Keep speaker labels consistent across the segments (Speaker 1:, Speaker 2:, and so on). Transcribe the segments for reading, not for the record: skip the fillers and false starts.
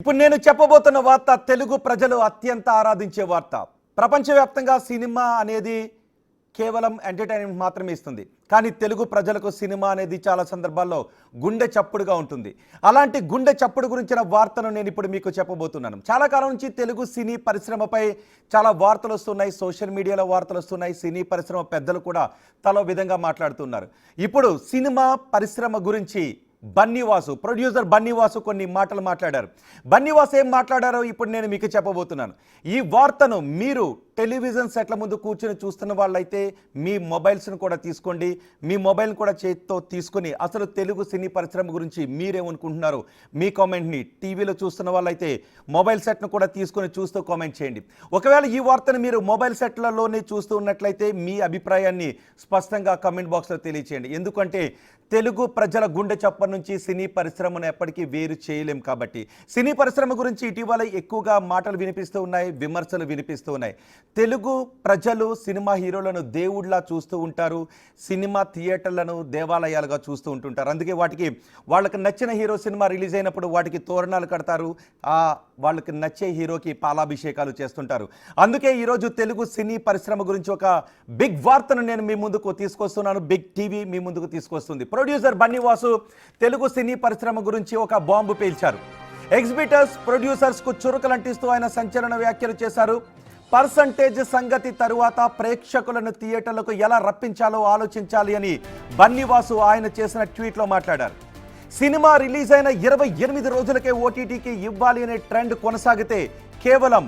Speaker 1: ఇప్పుడు నేను చెప్పబోతున్న వార్త తెలుగు ప్రజలు అత్యంత ఆరాధించే వార్త. ప్రపంచవ్యాప్తంగా సినిమా అనేది కేవలం ఎంటర్టైన్మెంట్ మాత్రమే ఇస్తుంది. కానీ తెలుగు ప్రజలకు సినిమా అనేది చాలా సందర్భాల్లో గుండె చప్పుడుగా ఉంటుంది. అలాంటి గుండె చప్పుడు గురించిన వార్తను నేను ఇప్పుడు మీకు చెప్పబోతున్నాను. చాలా కాలం నుంచి తెలుగు సినీ పరిశ్రమపై చాలా వార్తలు వస్తున్నాయి, సోషల్ మీడియాలో వార్తలు వస్తున్నాయి. సినీ పరిశ్రమ పెద్దలు కూడా తలో విధంగా మాట్లాడుతున్నారు. ఇప్పుడు సినిమా పరిశ్రమ గురించి బన్నీవాసు, ప్రొడ్యూసర్ బన్నీవాసు కొన్ని మాటలు మాట్లాడారు. బన్నీవాసు ఏం మాట్లాడారో ఇప్పుడు నేను మీకు చెప్పబోతున్నాను. ఈ వార్తను మీరు టెలివిజన్ సెట్ల ముందు కూర్చొని చూస్తున్న వాళ్ళైతే మీ మొబైల్స్ను కూడా తీసుకోండి, మీ మొబైల్ని కూడా చేతితో తీసుకొని అసలు తెలుగు సినీ పరిశ్రమ గురించి మీరేమనుకుంటున్నారు మీ కామెంట్ని, టీవీలో చూస్తున్న వాళ్ళైతే మొబైల్ సెట్ను కూడా తీసుకొని చూస్తూ కామెంట్ చేయండి. ఒకవేళ ఈ వార్తను మీరు మొబైల్ సెట్లలోనే చూస్తూ ఉన్నట్లయితే మీ అభిప్రాయాన్ని స్పష్టంగా కామెంట్ బాక్స్లో తెలియచేయండి. ఎందుకంటే తెలుగు ప్రజల గుండె చప్ప నుంచి సినీ పరిశ్రమను ఎప్పటికీ వేరు చేయలేం. కాబట్టి సినీ పరిశ్రమ గురించి ఇటీవల ఎక్కువగా మాటలు వినిపిస్తూ ఉన్నాయి, విమర్శలు వినిపిస్తూ ఉన్నాయి. తెలుగు ప్రజలు సినిమా హీరోలను దేవుళ్లా చూస్తూ ఉంటారు, సినిమా థియేటర్లను దేవాలయాలుగా చూస్తూ ఉంటుంటారు. అందుకే వాళ్ళకి నచ్చిన హీరో సినిమా రిలీజ్ అయినప్పుడు వాటికి తోరణాలు కడతారు, వాళ్ళకి నచ్చే హీరోకి పాలాభిషేకాలు చేస్తుంటారు. అందుకే ఈరోజు తెలుగు సినీ పరిశ్రమ గురించి ఒక బిగ్ వార్తను నేను మీ ముందుకు తీసుకొస్తున్నాను. బిగ్ టీవీ మీ ముందుకు తీసుకొస్తుంది. ప్రొడ్యూసర్ బన్నీవాసు తెలుగు సినీ పరిశ్రమ గురించి ఒక బాంబు పేల్చారు. ఎగ్జిబిటర్స్, ప్రొడ్యూసర్స్కు చురుకలంటిస్తూ ఆయన సంచలన వ్యాఖ్యలు చేశారు. పర్సంటేజ్ సంగతి తరువాత ప్రేక్షకులను థియేటర్లకు ఎలా రప్పించాలో ఆలోచించాలి అని బన్నీవాసు ఆయన చేసిన ట్వీట్లో మాట్లాడారు. సినిమా రిలీజ్ అయిన 28 రోజులకే ఓటీటీకి ఇవ్వాలి అనే ట్రెండ్ కొనసాగితే కేవలం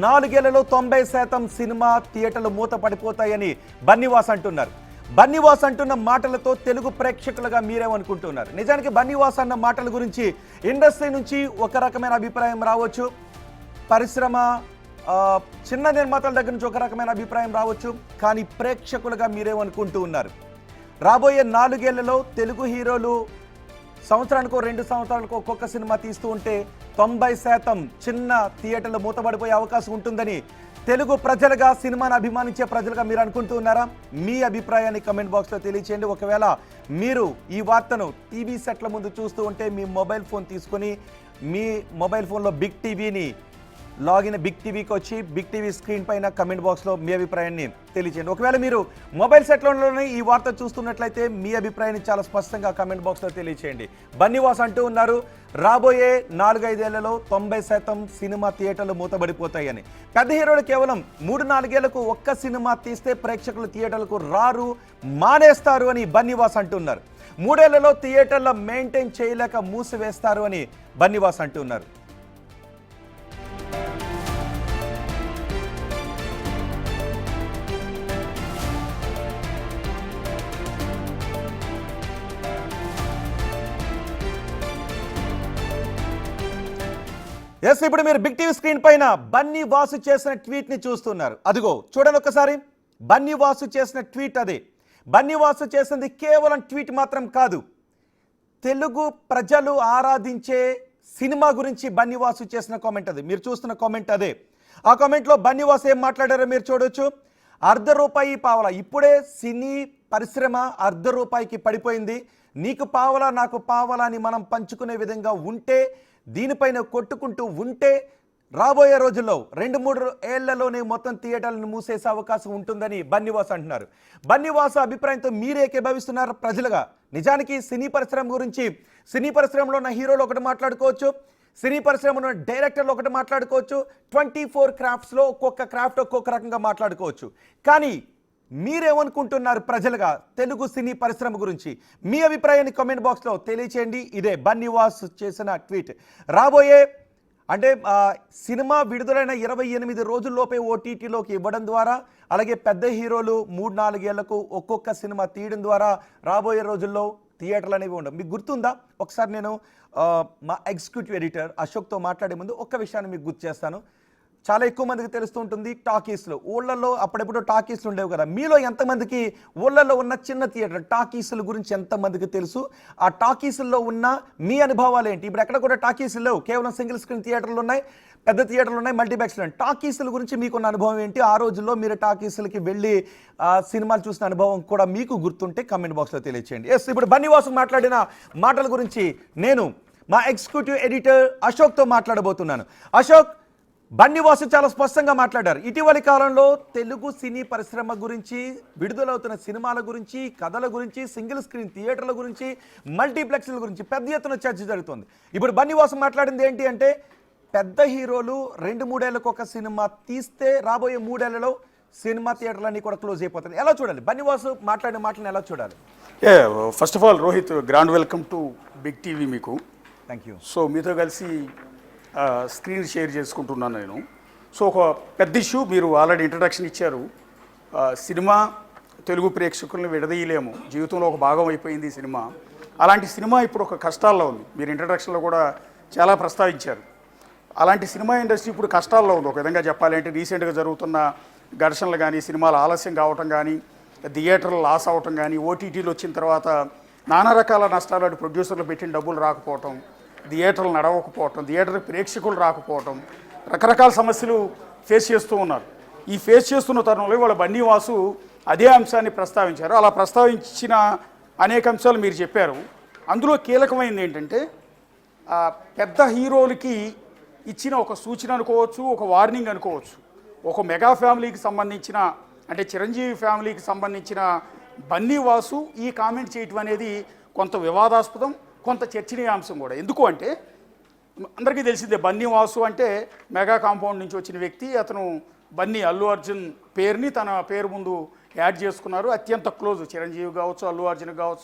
Speaker 1: 4 ఏళ్లలో 90% సినిమా థియేటర్లు మూతపడిపోతాయని బన్నీవాసు అంటున్నారు. బన్నీవాసు అంటున్న మాటలతో తెలుగు ప్రేక్షకులుగా మీరేమనుకుంటున్నారు? నిజానికి బన్నీవాసు అన్న మాటల గురించి ఇండస్ట్రీ నుంచి ఒక రకమైన అభిప్రాయం రావచ్చు, పరిశ్రమ చిన్న నిర్మాతల దగ్గర నుంచి ఒక రకమైన అభిప్రాయం రావచ్చు. కానీ ప్రేక్షకులుగా మీరేమనుకుంటూ ఉన్నారు? రాబోయే 4 ఏళ్లలో తెలుగు హీరోలు సంవత్సరానికో 2 సంవత్సరాలకు ఒక్కొక్క సినిమా తీస్తూ ఉంటే 90% చిన్న థియేటర్లు మూతపడిపోయే అవకాశం ఉంటుందని తెలుగు ప్రజలుగా, సినిమాను అభిమానించే ప్రజలుగా మీరు అనుకుంటూ ఉన్నారా? మీ అభిప్రాయాన్ని కమెంట్ బాక్స్లో తెలియచేయండి. ఒకవేళ మీరు ఈ వార్తను టీవీ సెట్ల ముందు చూస్తూ ఉంటే మీ మొబైల్ ఫోన్ తీసుకొని మీ మొబైల్ ఫోన్లో బిగ్ టీవీని లాగిన్ బిగ్ టీవీకి వచ్చి బిగ్ టీవీ స్క్రీన్ పైన కమెంట్ బాక్స్లో మీ అభిప్రాయాన్ని తెలియచేయండి. ఒకవేళ మీరు మొబైల్ సెట్లలోనే ఈ వార్త చూస్తున్నట్లయితే మీ అభిప్రాయాన్ని చాలా స్పష్టంగా కమెంట్ బాక్స్లో తెలియచేయండి. బన్నీవాసు అంటూ ఉన్నారు, రాబోయే 4-5 ఏళ్లలో 90% సినిమా థియేటర్లు మూతబడిపోతాయని. పెద్ద హీరోలు కేవలం 3-4 ఏళ్లకు ఒక్క సినిమా తీస్తే ప్రేక్షకులు థియేటర్లకు రారు, మానేస్తారు అని బన్నీవాసు అంటున్నారు. 3 ఏళ్లలో థియేటర్ల మెయింటైన్ చేయలేక మూసివేస్తారు అని బన్నీవాసు అంటున్నారు. ఎస్, ఇప్పుడు మీరు బిగ్ టీవీ స్క్రీన్ పైన బన్నీవాసు చేసిన ట్వీట్ని చూస్తున్నారు. అదిగో చూడండి ఒక్కసారి. బన్నీవాసు చేసిన ట్వీట్ అదే. బన్నీవాసు చేసింది కేవలం ట్వీట్ మాత్రం కాదు, తెలుగు ప్రజలు ఆరాధించే సినిమా గురించి బన్నీవాసు చేసిన కామెంట్ అది. మీరు చూస్తున్న కామెంట్ అదే. ఆ కామెంట్లో బన్నీవాసు ఏం మాట్లాడారో మీరు చూడొచ్చు. ₹1 పావలా. ఇప్పుడే సినీ పరిశ్రమ ₹1 పడిపోయింది. నీకు పావలా, నాకు పావలా అని మనం పంచుకునే విధంగా ఉంటే, దీనిపైన కొట్టుకుంటూ ఉంటే రాబోయే రోజుల్లో 2-3 ఏళ్లలోనే మొత్తం థియేటర్లను మూసేసే అవకాశం ఉంటుందని బన్నీవాసు అంటున్నారు. బన్నీవాసు అభిప్రాయంతో మీరే ఏకీభవిస్తున్నారు ప్రజలుగా. నిజానికి సినీ పరిశ్రమ గురించి, సినీ పరిశ్రమలో ఉన్న హీరోలు ఒకటి మాట్లాడుకోవచ్చు, సినీ పరిశ్రమలో ఉన్న డైరెక్టర్లు ఒకటి మాట్లాడుకోవచ్చు, 24 క్రాఫ్ట్స్లో ఒక్కొక్క క్రాఫ్ట్ ఒక్కొక్క రకంగా మాట్లాడుకోవచ్చు. కానీ మీరేమనుకుంటున్నారు ప్రజలుగా తెలుగు సినీ పరిశ్రమ గురించి? మీ అభిప్రాయాన్ని కామెంట్ బాక్స్లో తెలియచేయండి. ఇదే బన్నీవాసు చేసిన ట్వీట్. రాబోయే సినిమా విడుదలైన 28 రోజుల్లోపే ఓటీటీలోకి ఇవ్వడం ద్వారా, అలాగే పెద్ద హీరోలు 3-4 ఏళ్లకు ఒక్కొక్క సినిమా తీయడం ద్వారా రాబోయే రోజుల్లో థియేటర్లు అనేవి ఉండవు. మీకు గుర్తుందా? ఒకసారి నేను మా ఎగ్జిక్యూటివ్ ఎడిటర్ అశోక్తో మాట్లాడే ముందు ఒక్క విషయాన్ని మీకు గుర్తు చేస్తాను. చాలా ఎక్కువ మందికి తెలుస్తూ ఉంటుంది, టాకీస్లో ఊళ్ళల్లో అప్పుడెప్పుడు టాకీస్లు ఉండేవి కదా. మీలో ఎంతమందికి ఊళ్ళల్లో ఉన్న చిన్న థియేటర్ టాకీసుల గురించి ఎంతమందికి తెలుసు? ఆ టాకీసుల్లో ఉన్న మీ అనుభవాలు ఏంటి? ఇప్పుడు ఎక్కడ కూడా టాకీసులు లేవు, కేవలం సింగిల్ స్క్రీన్ థియేటర్లు ఉన్నాయి, పెద్ద థియేటర్లు ఉన్నాయి, మల్టీప్లెక్స్లు ఉన్నాయి. టాకీసుల గురించి మీకున్న అనుభవం ఏంటి? ఆ రోజుల్లో మీరు టాకీసులకి వెళ్ళి సినిమాలు చూసిన అనుభవం కూడా మీకు గుర్తుంటే కమెంట్ బాక్స్లో తెలియచేయండి. ఎస్, ఇప్పుడు బన్నీవాసు మాట్లాడిన మాటల గురించి నేను మా ఎగ్జిక్యూటివ్ ఎడిటర్ అశోక్తో మాట్లాడబోతున్నాను. అశోక్, బన్నీవాసు చాలా స్పష్టంగా మాట్లాడారు. ఇటీవలి కాలంలో తెలుగు సినీ పరిశ్రమ గురించి, విడుదలవుతున్న సినిమాల గురించి, కథల గురించి, సింగిల్ స్క్రీన్ థియేటర్ల గురించి, మల్టీప్లెక్స్ల గురించి పెద్ద ఎత్తున చర్చ జరుగుతుంది. ఇప్పుడు బన్నీవాసు మాట్లాడింది ఏంటి అంటే, పెద్ద హీరోలు 2-3 ఏళ్ళకు ఒక సినిమా తీస్తే రాబోయే 3 ఏళ్లలో సినిమా థియేటర్లన్నీ కూడా క్లోజ్ అయిపోతాయి. ఎలా చూడాలి? బన్నీవాసు మాట్లాడిన మాటలను ఎలా చూడాలి?
Speaker 2: First of all Rohit, grand welcome to Big TV మీకు.
Speaker 1: Thank you.
Speaker 2: సో మీతో కలిసి స్క్రీన్ షేర్ చేసుకుంటున్నాను నేను. సో ఒక పెద్ద ఇష్యూ మీరు ఆల్రెడీ ఇంట్రడక్షన్ ఇచ్చారు. సినిమా తెలుగు ప్రేక్షకులను విడదీయలేము, జీవితంలో ఒక భాగం అయిపోయింది ఈ సినిమా. అలాంటి సినిమా ఇప్పుడు ఒక కష్టాల్లో ఉంది. మీరు ఇంట్రడక్షన్లో కూడా చాలా ప్రస్తావించారు. అలాంటి సినిమా ఇండస్ట్రీ ఇప్పుడు కష్టాల్లో ఉంది. ఒక విధంగా చెప్పాలంటే రీసెంట్గా జరుగుతున్న ఘర్షణలు కానీ, సినిమాలు ఆలస్యం కావటం కానీ, థియేటర్లు లాస్ అవటం కానీ, ఓటీటీలు వచ్చిన తర్వాత నానా రకాల నష్టాలు, అటు ప్రొడ్యూసర్లు పెట్టిన డబ్బులు రాకపోవటం, థియేటర్లు నడవకపోవటం, థియేటర్ ప్రేక్షకులు రాకపోవటం, రకరకాల సమస్యలు ఫేస్ చేస్తూ ఉన్నారు. ఈ ఫేస్ చేస్తున్న తరుణంలో వాళ్ళ బన్నీవాసు అదే అంశాన్ని ప్రస్తావించారు. అలా ప్రస్తావించిన అనేక అంశాలు మీరు చెప్పారు. అందులో కీలకమైనది ఏంటంటే, పెద్ద హీరోలకి ఇచ్చిన ఒక సూచన అనుకోవచ్చు, ఒక వార్నింగ్ అనుకోవచ్చు. ఒక మెగా ఫ్యామిలీకి సంబంధించిన, అంటే చిరంజీవి ఫ్యామిలీకి సంబంధించిన బన్నీవాసు ఈ కామెంట్ చేయటం అనేది కొంత వివాదాస్పదం, కొంత చర్చనీయాంశం కూడా. ఎందుకు అంటే, అందరికీ తెలిసిందే బన్నీవాసు అంటే మెగా కాంపౌండ్ నుంచి వచ్చిన వ్యక్తి. అతను బన్నీ, అల్లు అర్జున్ పేరుని తన పేరు ముందు యాడ్ చేసుకున్నారు. అత్యంత క్లోజ్, చిరంజీవి కావచ్చు, అల్లు అర్జున్ కావచ్చు,